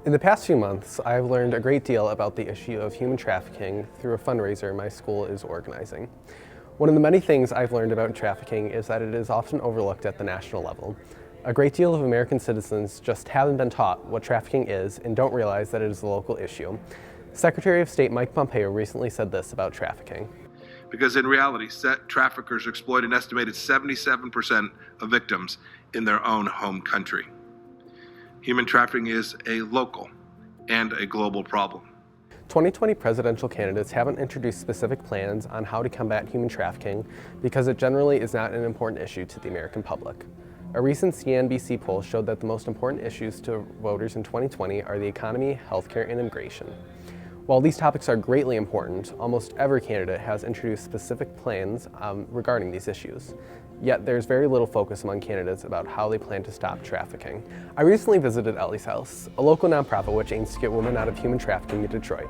In the past few months, I've learned a great deal about the issue of human trafficking through a fundraiser my school is organizing. One of the many things I've learned about trafficking is that it is often overlooked at the national level. A great deal of American citizens just haven't been taught what trafficking is and don't realize that it is a local issue. Secretary of State Mike Pompeo recently said this about trafficking. Because in reality, traffickers exploit an estimated 77% of victims in their own home country. Human trafficking is a local and a global problem. 2020 presidential candidates haven't introduced specific plans on how to combat human trafficking because it generally is not an important issue to the American public. A recent CNBC poll showed that the most important issues to voters in 2020 are the economy, healthcare, and immigration. While these topics are greatly important, almost every candidate has introduced specific plans regarding these issues. Yet there's very little focus among candidates about how they plan to stop trafficking. I recently visited Elli's House, a local nonprofit which aims to get women out of human trafficking in Detroit.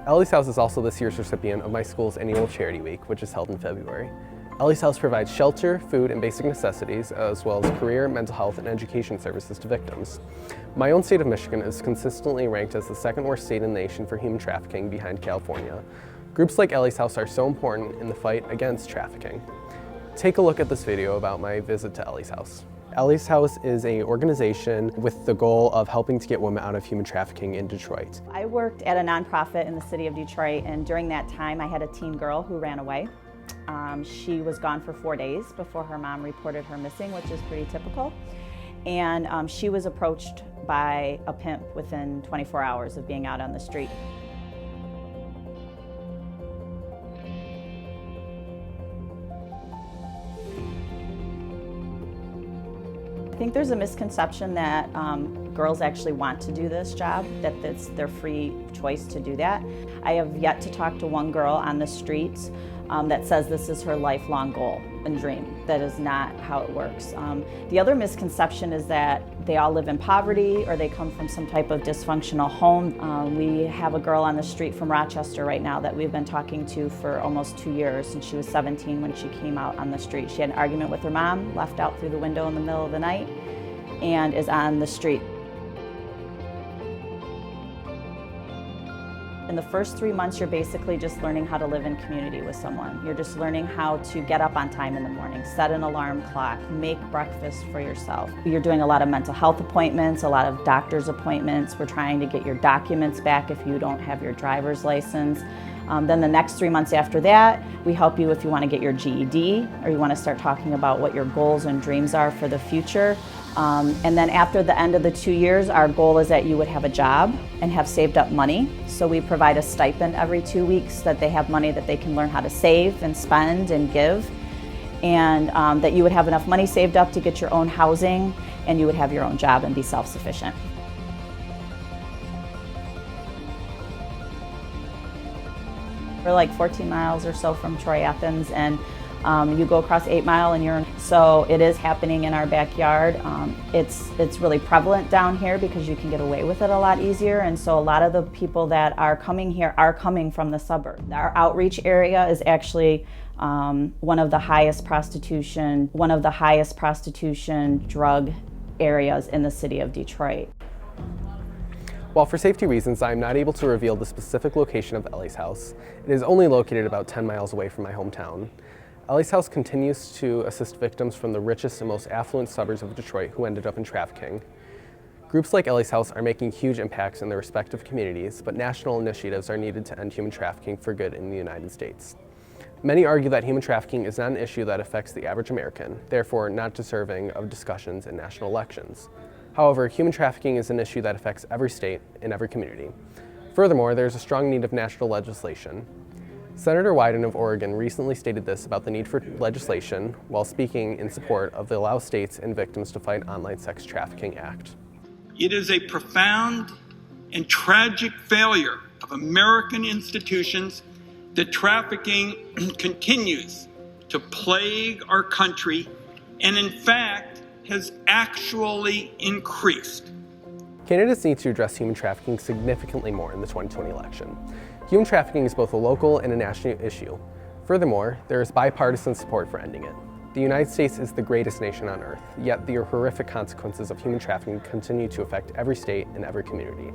Elli's House is also this year's recipient of my school's annual Charity Week, which is held in February. Elli's House provides shelter, food, and basic necessities, as well as career, mental health, and education services to victims. My own state of Michigan is consistently ranked as the second worst state in the nation for human trafficking behind California. Groups like Elli's House are so important in the fight against trafficking. Take a look at this video about my visit to Elli's House. Elli's House is an organization with the goal of helping to get women out of human trafficking in Detroit. I worked at a nonprofit in the city of Detroit, and during that time I had a teen girl who ran away. She was gone for 4 days before her mom reported her missing, which is pretty typical. And she was approached by a pimp within 24 hours of being out on the street. I think there's a misconception that girls actually want to do this job, that it's their free choice to do that. I have yet to talk to one girl on the streets that says this is her lifelong goal and dream. That is not how it works. The other misconception is that they all live in poverty or they come from some type of dysfunctional home. We have a girl on the street from Rochester right now that we've been talking to for almost 2 years, and she was 17 when she came out on the street. She had an argument with her mom, left out through the window in the middle of the night, and is on the street. In the first 3 months, you're basically just learning how to live in community with someone. You're just learning how to get up on time in the morning, set an alarm clock, make breakfast for yourself. You're doing a lot of mental health appointments, a lot of doctor's appointments. We're trying to get your documents back if you don't have your driver's license. Then the next 3 months after that, we help you if you want to get your GED or you want to start talking about what your goals and dreams are for the future. And then after the end of the 2 years, our goal is that you would have a job and have saved up money. So we provide a stipend every 2 weeks that they have money that they can learn how to save and spend and give. And that you would have enough money saved up to get your own housing and you would have your own job and be self-sufficient. We're like 14 miles or so from Troy, Athens, and you go across 8 Mile and so it is happening in our backyard. It's really prevalent down here because you can get away with it a lot easier, and so a lot of the people that are coming here are coming from the suburb. Our outreach area is actually one of the highest prostitution drug areas in the city of Detroit. While for safety reasons I'm not able to reveal the specific location of Elli's House, it is only located about 10 miles away from my hometown. Elli's House continues to assist victims from the richest and most affluent suburbs of Detroit who ended up in trafficking. Groups like Elli's House are making huge impacts in their respective communities, but national initiatives are needed to end human trafficking for good in the United States. Many argue that human trafficking is not an issue that affects the average American, therefore not deserving of discussions in national elections. However, human trafficking is an issue that affects every state and every community. Furthermore, there is a strong need of national legislation. Senator Wyden of Oregon recently stated this about the need for legislation while speaking in support of the Allow States and Victims to Fight Online Sex Trafficking Act. It is a profound and tragic failure of American institutions that trafficking continues to plague our country and, in fact, has actually increased. Candidates need to address human trafficking significantly more in the 2020 election. Human trafficking is both a local and a national issue. Furthermore, there is bipartisan support for ending it. The United States is the greatest nation on earth, yet the horrific consequences of human trafficking continue to affect every state and every community.